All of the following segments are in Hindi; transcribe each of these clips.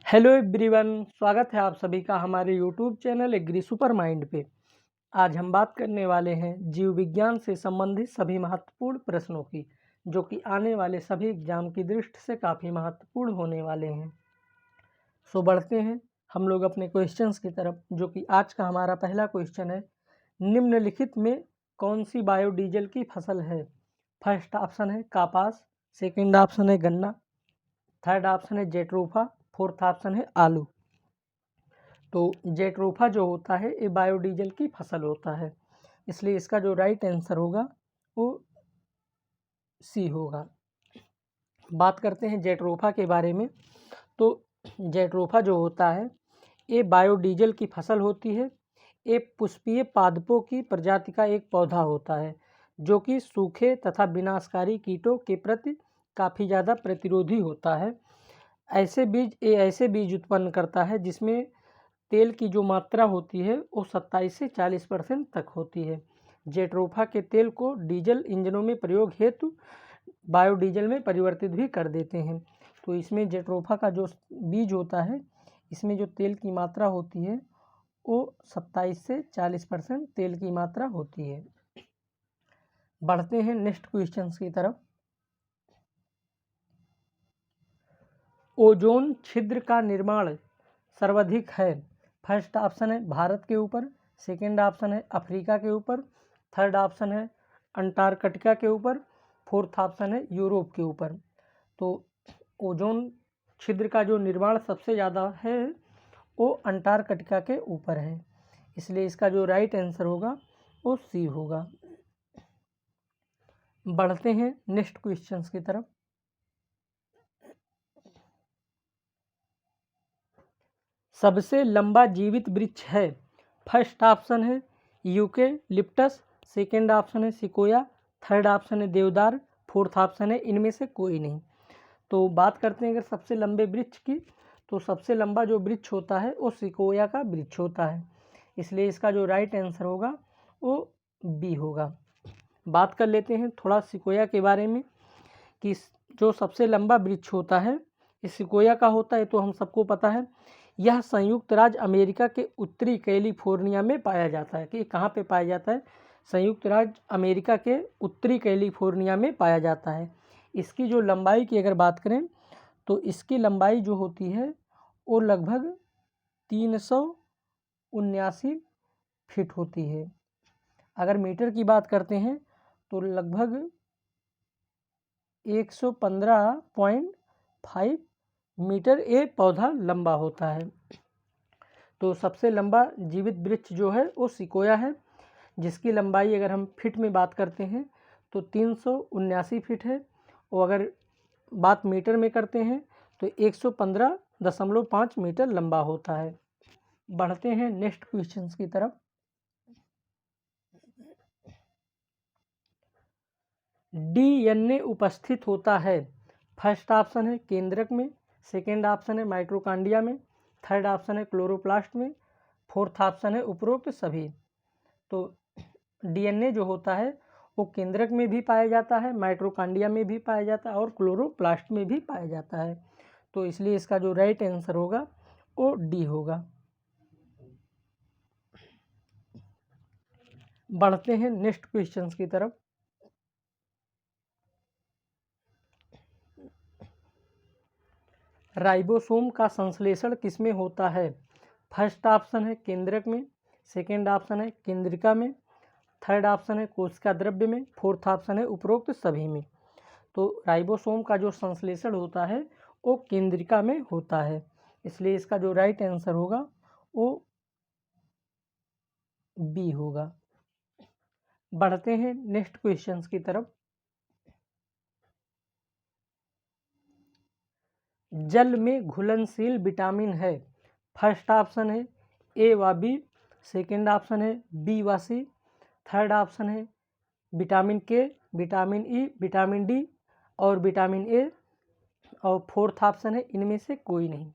हेलो एवरीवन, स्वागत है आप सभी का हमारे YouTube channel agri super mind पे। आज हम बात करने वाले हैं जीव विज्ञान से संबंधित सभी महत्वपूर्ण प्रश्नों की, जो कि आने वाले सभी एग्जाम की दृष्टि से काफ़ी महत्वपूर्ण होने वाले हैं। सो बढ़ते हैं हम लोग अपने क्वेश्चंस की तरफ, जो कि आज का हमारा पहला क्वेश्चन है। निम्नलिखित में कौन सी बायोडीजल की फसल है? फर्स्ट ऑप्शन है कपास, सेकंड ऑप्शन है गन्ना, थर्ड ऑप्शन है जेट्रोफा, फोर्थ ऑप्शन है आलू। तो जेट्रोफा जो होता है ये बायोडीजल की फसल होता है, इसलिए इसका जो राइट आंसर होगा वो सी होगा। बात करते हैं जेट्रोफा के बारे में। तो जेट्रोफा जो होता है ये बायोडीजल की फसल होती है। ये पुष्पीय पादपों की प्रजाति का एक पौधा होता है, जो कि सूखे तथा विनाशकारी कीटों के प्रति काफ़ी ज़्यादा प्रतिरोधी होता है। ऐसे बीज उत्पन्न करता है जिसमें तेल की जो मात्रा होती है वो 27 से 40% तक होती है। जेट्रोफा के तेल को डीजल इंजनों में प्रयोग हेतु बायोडीजल में परिवर्तित भी कर देते हैं। तो इसमें जेट्रोफा का जो बीज होता है, इसमें जो तेल की मात्रा होती है वो 27 से 40% तेल की मात्रा होती है। बढ़ते हैं नेक्स्ट क्वेश्चन की तरफ। ओजोन छिद्र का निर्माण सर्वाधिक है? फर्स्ट ऑप्शन है भारत के ऊपर, सेकंड ऑप्शन है अफ्रीका के ऊपर, थर्ड ऑप्शन है अंटार्कटिका के ऊपर, फोर्थ ऑप्शन है यूरोप के ऊपर। तो ओजोन छिद्र का जो निर्माण सबसे ज़्यादा है वो अंटार्कटिका के ऊपर है, इसलिए इसका जो राइट आंसर होगा वो सी होगा। बढ़ते हैं नेक्स्ट क्वेश्चंस की तरफ। सबसे लंबा जीवित वृक्ष है? फर्स्ट ऑप्शन है यूकेलिप्टस, सेकंड ऑप्शन है सिकोया, थर्ड ऑप्शन है देवदार, फोर्थ ऑप्शन है इनमें से कोई नहीं। तो बात करते हैं अगर सबसे लंबे वृक्ष की, तो सबसे लंबा जो वृक्ष होता है वो सिकोया का वृक्ष होता है, इसलिए इसका जो राइट आंसर होगा वो बी होगा। बात कर लेते हैं थोड़ा सिकोया के बारे में कि जो सबसे लंबा वृक्ष होता है ये सिकोया का होता है, तो हम सबको पता है। यह संयुक्त राज्य अमेरिका के उत्तरी कैलिफोर्निया में पाया जाता है। कि कहाँ पे पाया जाता है? संयुक्त राज्य अमेरिका के उत्तरी कैलिफोर्निया में पाया जाता है। इसकी जो लंबाई की अगर बात करें तो इसकी लंबाई जो होती है वो लगभग 379 फीट होती है। अगर मीटर की बात करते हैं तो लगभग 115.5 मीटर ये पौधा लंबा होता है। तो सबसे लंबा जीवित वृक्ष जो है वो सिकोया है, जिसकी लंबाई अगर हम फीट में बात करते हैं तो 379 फीट है, और अगर बात मीटर में करते हैं तो 115.5 मीटर लंबा होता है। बढ़ते हैं नेक्स्ट क्वेश्चन की तरफ। डीएनए उपस्थित होता है? फर्स्ट ऑप्शन है केंद्रक में, सेकेंड ऑप्शन है माइटोकॉन्ड्रिया में, थर्ड ऑप्शन है क्लोरोप्लास्ट में, फोर्थ ऑप्शन है उपरोक्त सभी। तो डीएनए जो होता है वो केंद्रक में भी पाया जाता है, माइटोकॉन्ड्रिया में भी पाया जाता है और क्लोरोप्लास्ट में भी पाया जाता है, तो इसलिए इसका जो राइट आंसर होगा वो डी होगा। बढ़ते हैं नेक्स्ट क्वेश्चन की तरफ। राइबोसोम का संश्लेषण किसमें होता है? फर्स्ट ऑप्शन है केंद्रक में, सेकेंड ऑप्शन है केंद्रिका में, थर्ड ऑप्शन है कोशिका द्रव्य में, फोर्थ ऑप्शन है उपरोक्त सभी में। तो राइबोसोम का जो संश्लेषण होता है वो केंद्रिका में होता है, इसलिए इसका जो राइट आंसर होगा वो बी होगा। बढ़ते हैं नेक्स्ट क्वेश्चन की तरफ। जल में घुलनशील विटामिन है? फर्स्ट ऑप्शन है ए व बी, सेकेंड ऑप्शन है बी व सी, थर्ड ऑप्शन है विटामिन के, विटामिन ई, विटामिन डी और विटामिन ए, और फोर्थ ऑप्शन है इनमें से कोई नहीं।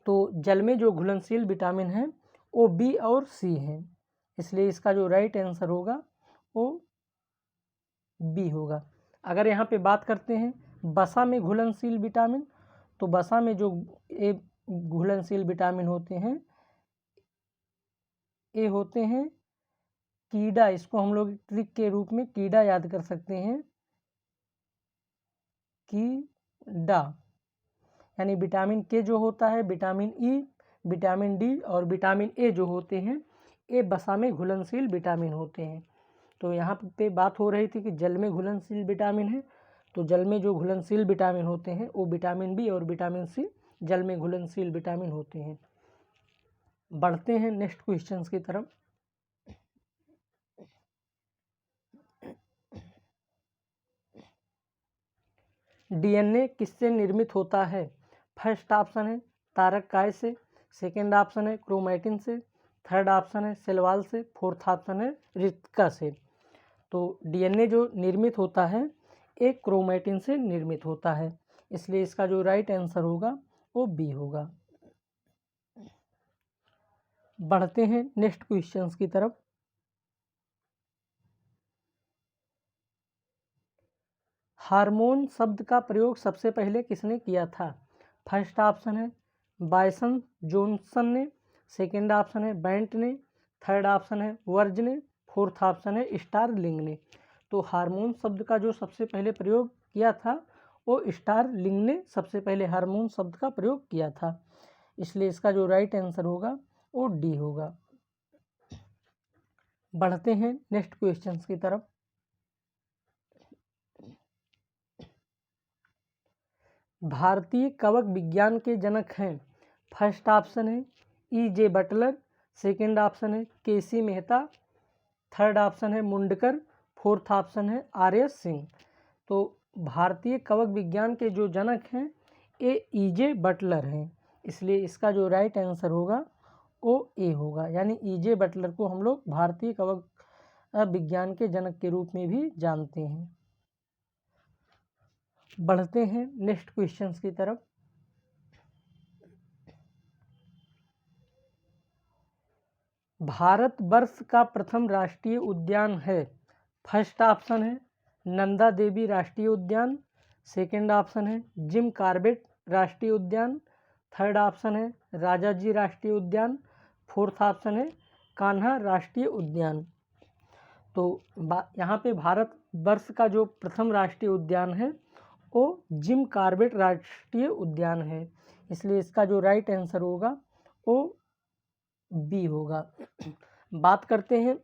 तो जल में जो घुलनशील विटामिन है वो बी और सी हैं, इसलिए इसका जो राइट आंसर होगा वो बी होगा। अगर यहाँ पे बात करते हैं वसा में घुलनशील विटामिन, तो वसा में जो घुलनशील विटामिन होते हैं, ए होते हैं कीड़ा, इसको हम लोग ट्रिक के रूप में कीड़ा याद कर सकते हैं, कीड़ा। यानी विटामिन के जो होता है, विटामिन ई, विटामिन डी और विटामिन ए जो होते हैं, ये बसा में घुलनशील विटामिन होते हैं। तो यहाँ पे बात हो रही थी कि जल में घुलनशील विटामिन है, तो जल में जो घुलनशील विटामिन होते हैं वो विटामिन बी और विटामिन सी जल में घुलनशील विटामिन होते हैं। बढ़ते हैं नेक्स्ट क्वेश्चंस की तरफ। डीएनए किससे निर्मित होता है? फर्स्ट ऑप्शन है तारक काय से, सेकेंड ऑप्शन है क्रोमैटिन से, थर्ड ऑप्शन है सेल वॉल से, फोर्थ ऑप्शन है रिक्का से। तो डीएनए जो निर्मित होता है एक क्रोमैटिन से निर्मित होता है, इसलिए इसका जो राइट आंसर होगा वो बी होगा। बढ़ते हैं नेक्स्ट क्वेश्चंस की तरफ। हार्मोन शब्द का प्रयोग सबसे पहले किसने किया था? फर्स्ट ऑप्शन है बायसन जॉनसन ने, सेकेंड ऑप्शन है बेंट ने, थर्ड ऑप्शन है वर्ज ने, फोर्थ ऑप्शन है स्टारलिंग ने। तो हार्मोन शब्द का जो सबसे पहले प्रयोग किया था वो स्टारलिंग ने सबसे पहले हार्मोन शब्द का प्रयोग किया था, इसलिए इसका जो राइट आंसर होगा वो डी होगा। बढ़ते हैं नेक्स्ट क्वेश्चंस की तरफ। भारतीय कवक विज्ञान के जनक हैं? फर्स्ट ऑप्शन है ई जे बटलर, सेकेंड ऑप्शन है के सी मेहता, थर्ड ऑप्शन है मुंडकर, फोर्थ ऑप्शन है आर एस सिंह। तो भारतीय कवक विज्ञान के जो जनक हैं ये ई जे बटलर हैं, इसलिए इसका जो राइट आंसर होगा वो ए होगा। यानी ई जे बटलर को हम लोग भारतीय कवक विज्ञान के जनक के रूप में भी जानते हैं। बढ़ते हैं नेक्स्ट क्वेश्चंस की तरफ। भारतवर्ष का प्रथम राष्ट्रीय उद्यान है? फर्स्ट ऑप्शन है नंदा देवी राष्ट्रीय उद्यान, सेकेंड ऑप्शन है जिम कॉर्बेट राष्ट्रीय उद्यान, थर्ड ऑप्शन है राजाजी राष्ट्रीय उद्यान, फोर्थ ऑप्शन है कान्हा राष्ट्रीय उद्यान। तो यहाँ पे भारतवर्ष का जो प्रथम राष्ट्रीय उद्यान है वो जिम कॉर्बेट राष्ट्रीय उद्यान है, इसलिए इसका जो राइट आंसर होगा वो बी होगा। बात करते हैं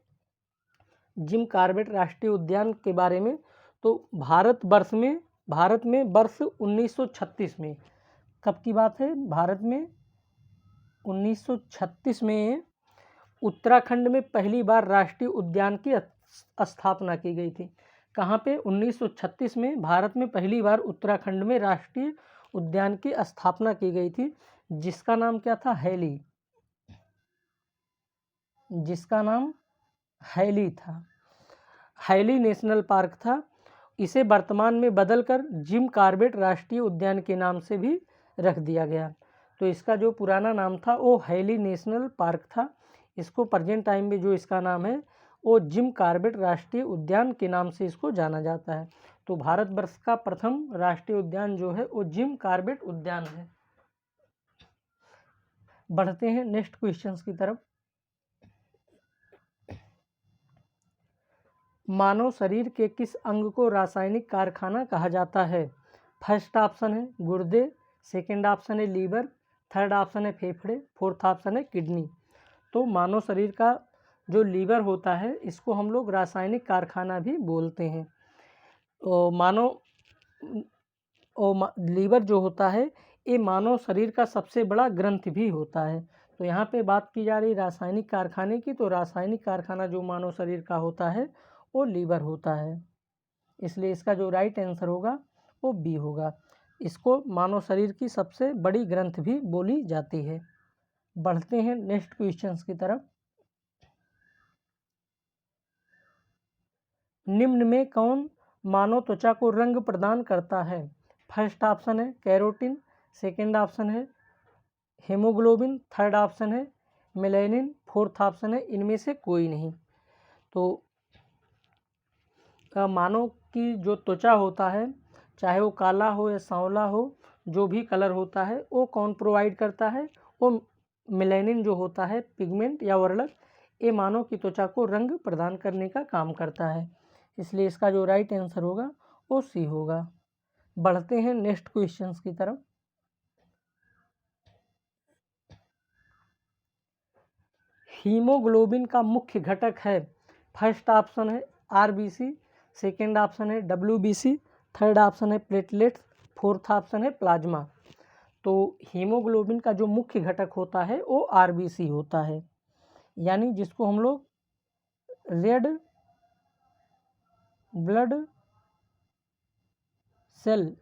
जिम कॉर्बेट राष्ट्रीय उद्यान के बारे में। तो भारत में वर्ष 1936 में, कब की बात है? भारत में 1936 में उत्तराखंड में पहली बार राष्ट्रीय उद्यान की स्थापना की गई थी। कहाँ पे? 1936 में भारत में पहली बार उत्तराखंड में राष्ट्रीय उद्यान की स्थापना की गई थी, जिसका नाम क्या था? हैली, जिसका नाम हैली था, हैली नेशनल पार्क था। इसे वर्तमान में बदलकर जिम कॉर्बेट राष्ट्रीय उद्यान के नाम से भी रख दिया गया। तो इसका जो पुराना नाम था वो हैली नेशनल पार्क था, इसको प्रेजेंट टाइम में जो इसका नाम है वो जिम कॉर्बेट राष्ट्रीय उद्यान के नाम से इसको जाना जाता है। तो भारतवर्ष का प्रथम राष्ट्रीय उद्यान जो है वो जिम कॉर्बेट उद्यान है। बढ़ते हैं नेक्स्ट क्वेश्चंस की तरफ। मानव शरीर के किस अंग को रासायनिक कारखाना कहा जाता है? फर्स्ट ऑप्शन है गुर्दे, सेकेंड ऑप्शन है लीवर, थर्ड ऑप्शन है फेफड़े, फोर्थ ऑप्शन है किडनी। तो मानव शरीर का जो लीवर होता है इसको हम लोग रासायनिक कारखाना भी बोलते हैं। लीवर जो होता है ये मानव शरीर का सबसे बड़ा ग्रंथ भी होता है। तो यहाँ पे बात की जा रही रासायनिक कारखाने की, तो रासायनिक कारखाना जो मानव शरीर का होता है वो लीवर होता है, इसलिए इसका जो राइट आंसर होगा वो बी होगा। इसको मानव शरीर की सबसे बड़ी ग्रंथ भी बोली जाती है। बढ़ते हैं नेक्स्ट क्वेश्चंस की तरफ। निम्न में कौन मानव त्वचा को रंग प्रदान करता है? फर्स्ट ऑप्शन है कैरोटीन, सेकेंड ऑप्शन है हेमोग्लोबिन, थर्ड ऑप्शन है मेलानिन, फोर्थ ऑप्शन है इनमें से कोई नहीं। तो मानव की जो त्वचा होता है चाहे वो काला हो या सांवला हो, जो भी कलर होता है वो कौन प्रोवाइड करता है? वो मेलानिन जो होता है पिगमेंट या वर्णक, ये मानव की त्वचा को रंग प्रदान करने का काम करता है। इसलिए इसका जो राइट आंसर होगा वो सी होगा। बढ़ते हैं नेक्स्ट क्वेश्चंस की तरफ। हीमोग्लोबिन का मुख्य घटक है। फर्स्ट ऑप्शन है आरबीसी, सेकेंड ऑप्शन है डब्ल्यूबीसी, थर्ड ऑप्शन है प्लेटलेट्स, फोर्थ ऑप्शन है प्लाज्मा। तो हीमोग्लोबिन का जो मुख्य घटक होता है वो आरबीसी होता है, यानी जिसको हम लोग रेड ब्लड सेल,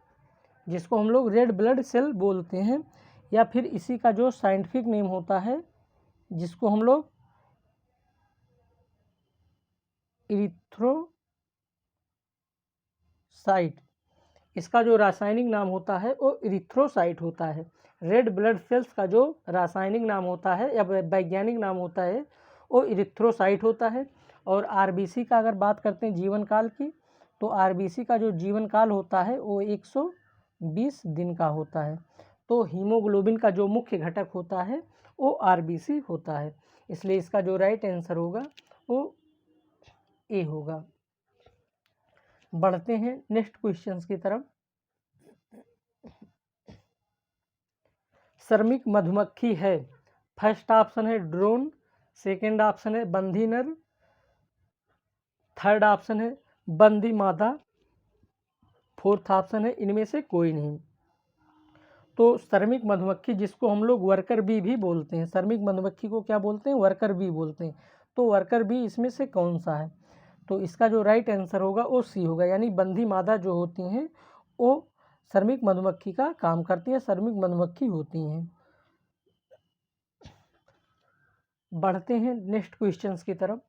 जिसको हम लोग रेड ब्लड सेल बोलते हैं, या फिर इसी का जो साइंटिफिक नेम होता है जिसको हम लोग इरिथ्रोसाइट, इसका जो रासायनिक नाम होता है वो इरिथ्रोसाइट होता है। रेड ब्लड सेल्स का जो रासायनिक नाम होता है या वैज्ञानिक नाम होता है वो इरिथ्रोसाइट होता है। और आरबीसी का अगर बात करते हैं जीवन काल की, तो आरबीसी का जो जीवन काल होता है वो 120 दिन का होता है। तो हीमोग्लोबिन का जो मुख्य घटक होता है वो आरबीसी होता है। इसलिए इसका जो राइट आंसर होगा वो ए होगा। बढ़ते हैं नेक्स्ट क्वेश्चंस की तरफ। श्रमिक मधुमक्खी है। फर्स्ट ऑप्शन है ड्रोन, सेकेंड ऑप्शन है बंदी नर, थर्ड ऑप्शन है बंदी मादा, फोर्थ ऑप्शन है इनमें से कोई नहीं। तो श्रमिक मधुमक्खी जिसको हम लोग वर्कर बी भी बोलते हैं, श्रमिक मधुमक्खी को क्या बोलते हैं? वर्कर बी बोलते हैं। तो वर्कर बी इसमें से कौन सा है? तो इसका जो राइट आंसर होगा वो सी होगा, यानी बंदी मादा जो होती हैं वो श्रमिक मधुमक्खी का काम करती हैं, श्रमिक मधुमक्खी होती हैं। बढ़ते हैं नेक्स्ट क्वेश्चंस की तरफ।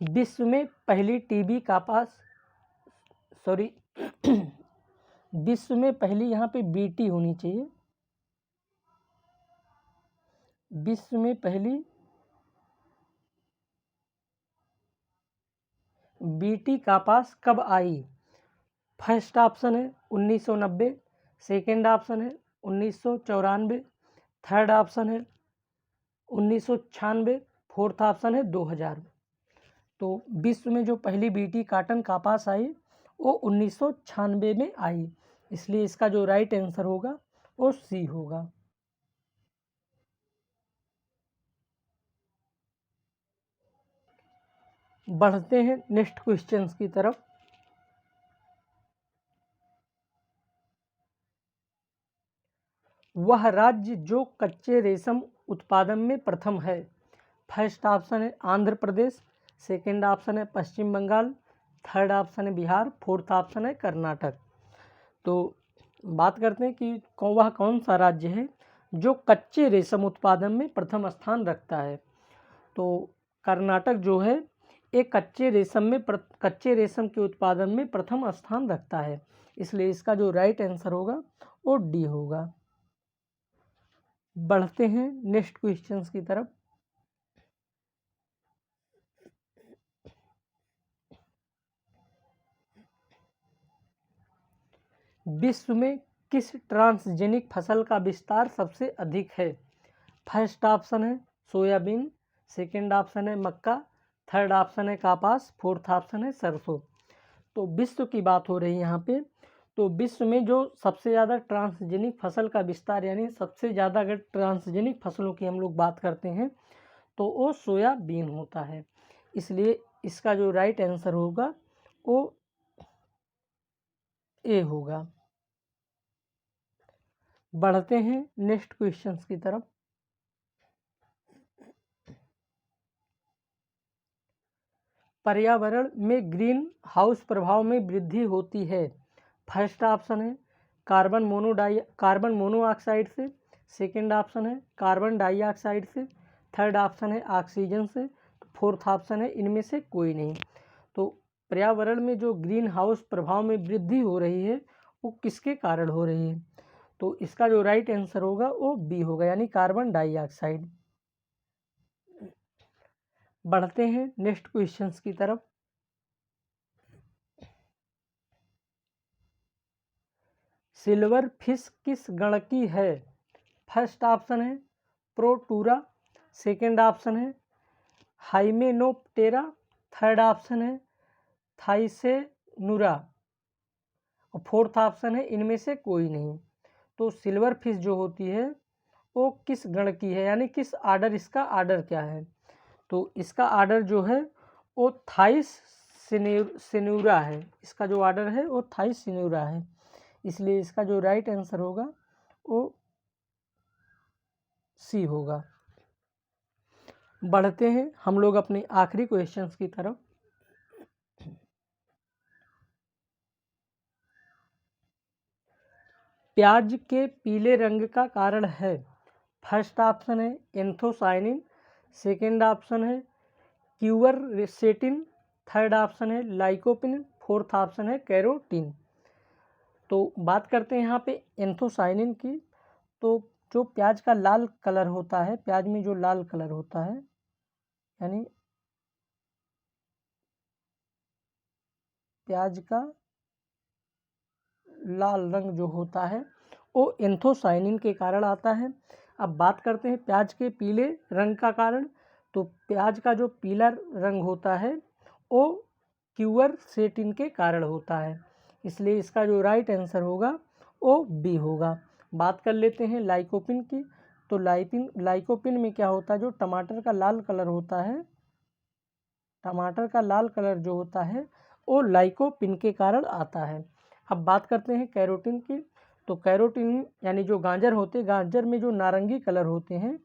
विश्व में पहली टीबी कपास, सॉरी विश्व में पहली, यहाँ पे बीटी होनी चाहिए, विश्व में पहली बीटी कपास कब आई? फर्स्ट ऑप्शन है 1990, सेकेंड ऑप्शन है 1994, थर्ड ऑप्शन है 1996, फोर्थ ऑप्शन है 2000। तो विश्व में जो पहली बीटी काटन कपास आई वो 1996 में आई। इसलिए इसका जो राइट आंसर होगा वो सी होगा। बढ़ते हैं नेक्स्ट क्वेश्चंस की तरफ। वह राज्य जो कच्चे रेशम उत्पादन में प्रथम है। फर्स्ट ऑप्शन है आंध्र प्रदेश, सेकेंड ऑप्शन है पश्चिम बंगाल, थर्ड ऑप्शन है बिहार, फोर्थ ऑप्शन है कर्नाटक। तो बात करते हैं कि वह कौन सा राज्य है जो कच्चे रेशम उत्पादन में प्रथम स्थान रखता है। तो कर्नाटक जो है एक कच्चे रेशम के उत्पादन में प्रथम स्थान रखता है। इसलिए इसका जो राइट आंसर होगा वो डी होगा। बढ़ते हैं नेक्स्ट क्वेश्चंस की तरफ। विश्व में किस ट्रांसजेनिक फसल का विस्तार सबसे अधिक है? फर्स्ट ऑप्शन है सोयाबीन, सेकेंड ऑप्शन है मक्का, थर्ड ऑप्शन है कपास, फोर्थ ऑप्शन है सरसों। तो विश्व की बात हो रही है यहाँ पे। तो विश्व में जो सबसे ज़्यादा ट्रांसजेनिक फसल का विस्तार, यानी सबसे ज़्यादा अगर ट्रांसजेनिक फसलों की हम लोग बात करते हैं तो वो सोयाबीन होता है। इसलिए इसका जो राइट आंसर होगा वो ए होगा। बढ़ते हैं नेक्स्ट क्वेश्चंस की तरफ। पर्यावरण में ग्रीन हाउस प्रभाव में वृद्धि होती है। फर्स्ट ऑप्शन है कार्बन मोनोऑक्साइड से, सेकेंड ऑप्शन है कार्बन डाइऑक्साइड से, थर्ड ऑप्शन है ऑक्सीजन से, फोर्थ ऑप्शन है इनमें से कोई नहीं। तो पर्यावरण में जो ग्रीन हाउस प्रभाव में वृद्धि हो रही है वो किसके कारण हो रही है? तो इसका जो राइट आंसर होगा वो बी होगा, यानी कार्बन डाइऑक्साइड। बढ़ते हैं नेक्स्ट क्वेश्चंस की तरफ। सिल्वर फिश किस गण की है? फर्स्ट ऑप्शन है प्रोटूरा, सेकंड ऑप्शन है हाइमेनोप्टेरा, थर्ड ऑप्शन है थाइसेनुरा और फोर्थ ऑप्शन है इनमें से कोई नहीं। तो सिल्वर फिश जो होती है वो किस गण की है, यानी किस आर्डर, इसका आर्डर क्या है? तो इसका आर्डर जो है वो थाइसेनुरा है। इसका जो आर्डर है वो थाइसेनुरा है, इसलिए इसका जो राइट आंसर होगा वो सी होगा। बढ़ते हैं हम लोग अपने आखिरी क्वेश्चंस की तरफ। प्याज के पीले रंग का कारण है? फर्स्ट ऑप्शन है एंथोसाइनिन, सेकंड ऑप्शन है क्यूवरसेटिन, थर्ड ऑप्शन है लाइकोपिन, फोर्थ ऑप्शन है कैरोटीन। तो बात करते हैं यहाँ पे एंथोसाइनिन की। तो जो प्याज का लाल कलर होता है, प्याज में जो लाल कलर होता है, यानी प्याज का लाल रंग जो होता है वो एंथोसाइनिन के कारण आता है। अब बात करते हैं प्याज के पीले रंग का कारण। तो प्याज का जो पीला रंग होता है वो क्यूवरसेटिन के कारण होता है, इसलिए इसका जो राइट आंसर होगा वो बी होगा। बात कर लेते हैं लाइकोपिन की। तो लाइकोपिन में क्या होता है, जो टमाटर का लाल कलर होता है, टमाटर का लाल कलर जो होता है वो लाइकोपिन के कारण आता है। अब बात करते हैं कैरोटीन की। तो कैरोटीन यानी जो गाजर होते हैं, गाजर में जो नारंगी कलर होते हैं,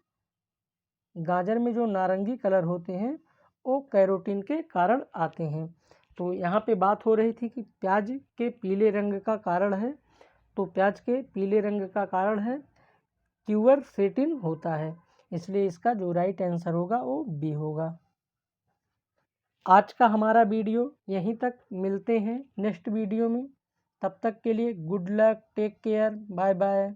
गाजर में जो नारंगी कलर होते हैं वो कैरोटीन के कारण आते हैं। तो यहाँ पे बात हो रही थी कि प्याज के पीले रंग का कारण है, तो प्याज के पीले रंग का कारण है क्यूवरसेटिन होता है, इसलिए इसका जो राइट आंसर होगा वो बी होगा। आज का हमारा वीडियो यहीं तक, मिलते हैं नेक्स्ट वीडियो में। तब तक के लिए good luck, take care, bye bye.